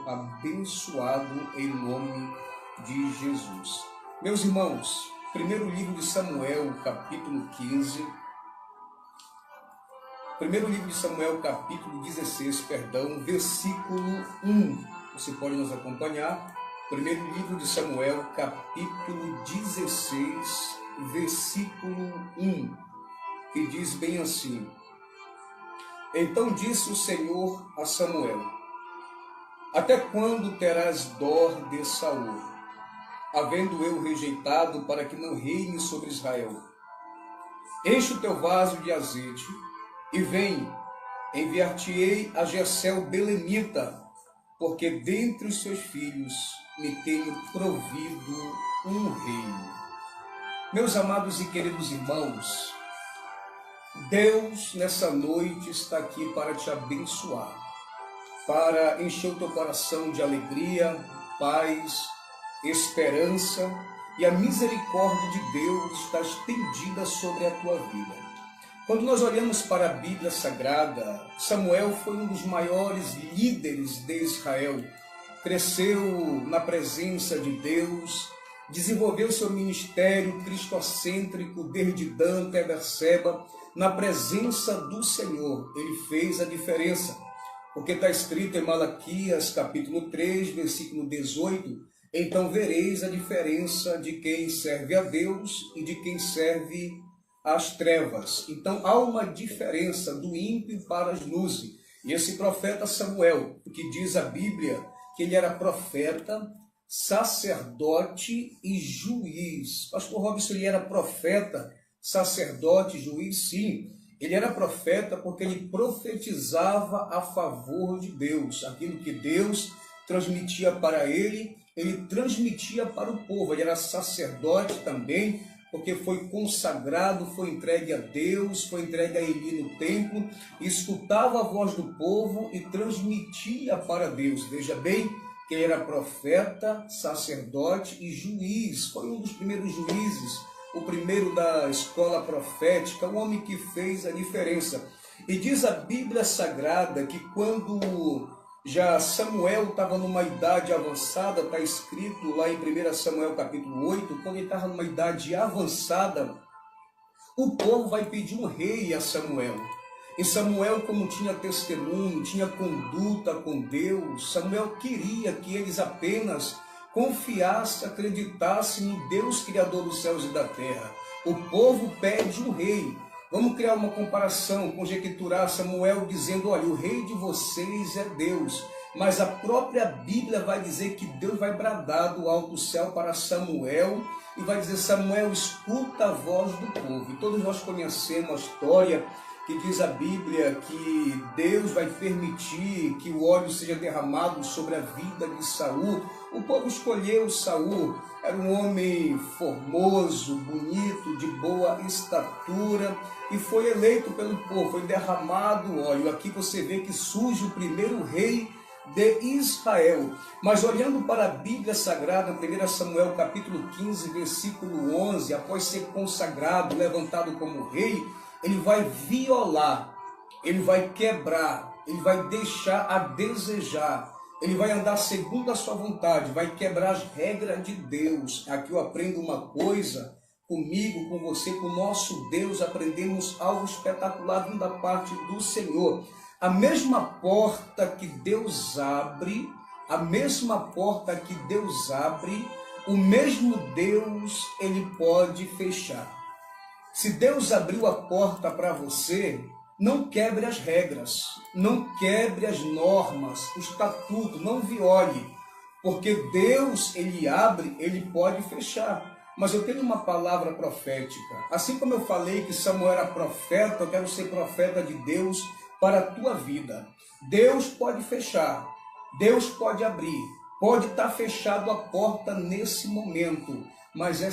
abençoado em nome de Jesus. Meus irmãos, primeiro livro de Samuel, capítulo 15. Primeiro livro de Samuel, capítulo 16, versículo 1. Você pode nos acompanhar. Primeiro livro de Samuel, capítulo 16, versículo 1, que diz bem assim: Então disse o Senhor a Samuel: Até quando terás dó de Saul, havendo eu rejeitado para que não reine sobre Israel? Enche o teu vaso de azeite e vem, enviar-te-ei a Jessé o belemita, porque dentre os seus filhos me tenho provido um rei. Meus amados e queridos irmãos, Deus nessa noite está aqui para te abençoar, para encher o teu coração de alegria, paz, esperança, e a misericórdia de Deus está estendida sobre a tua vida. Quando nós olhamos para a Bíblia Sagrada, Samuel foi um dos maiores líderes de Israel. Cresceu na presença de Deus, desenvolveu seu ministério cristocêntrico desde Dan até Berseba. Na presença do Senhor, ele fez a diferença. Porque está escrito em Malaquias, capítulo 3, versículo 18, então vereis a diferença de quem serve a Deus e de quem serve as trevas. Então há uma diferença do ímpio para as luzes. E esse profeta Samuel, que diz a Bíblia que ele era profeta, sacerdote e juiz. Pastor Robson, ele era profeta, sacerdote, juiz, sim. Ele era profeta porque ele profetizava a favor de Deus. Aquilo que Deus transmitia para ele transmitia para o povo. Ele era sacerdote também, porque foi consagrado, foi entregue a Deus, foi entregue a Eli no templo, escutava a voz do povo e transmitia para Deus. Veja bem, que ele era profeta, sacerdote e juiz. Foi um dos primeiros juízes, o primeiro da escola profética, um homem que fez a diferença. E diz a Bíblia Sagrada que quando já Samuel estava numa idade avançada, está escrito lá em 1 Samuel capítulo 8, quando ele estava numa idade avançada, o povo vai pedir um rei a Samuel. E Samuel, como tinha testemunho, tinha conduta com Deus, Samuel queria que eles apenas confiassem, acreditassem no Deus Criador dos céus e da terra. O povo pede um rei. Vamos criar uma comparação, conjecturar Samuel dizendo: olha, o rei de vocês é Deus. Mas a própria Bíblia vai dizer que Deus vai bradar do alto céu para Samuel e vai dizer: Samuel, escuta a voz do povo. E todos nós conhecemos a história que diz a Bíblia que Deus vai permitir que o óleo seja derramado sobre a vida de Saul. O povo escolheu Saul, era um homem formoso, bonito, de boa estatura, e foi eleito pelo povo, foi derramado óleo. Aqui você vê que surge o primeiro rei de Israel. Mas olhando para a Bíblia Sagrada, 1 Samuel capítulo 15, versículo 11, após ser consagrado, levantado como rei, ele vai violar, ele vai quebrar, ele vai deixar a desejar, ele vai andar segundo a sua vontade, vai quebrar as regras de Deus. Aqui eu aprendo uma coisa, comigo, com você, com o nosso Deus, aprendemos algo espetacular vindo da parte do Senhor. A mesma porta que Deus abre, o mesmo Deus, ele pode fechar. Se Deus abriu a porta para você, não quebre as regras, não quebre as normas, o estatuto, não viole, porque Deus, ele abre, ele pode fechar. Mas eu tenho uma palavra profética. Assim como eu falei que Samuel era profeta, eu quero ser profeta de Deus para a tua vida. Deus pode fechar, Deus pode abrir, pode estar fechado a porta nesse momento, mas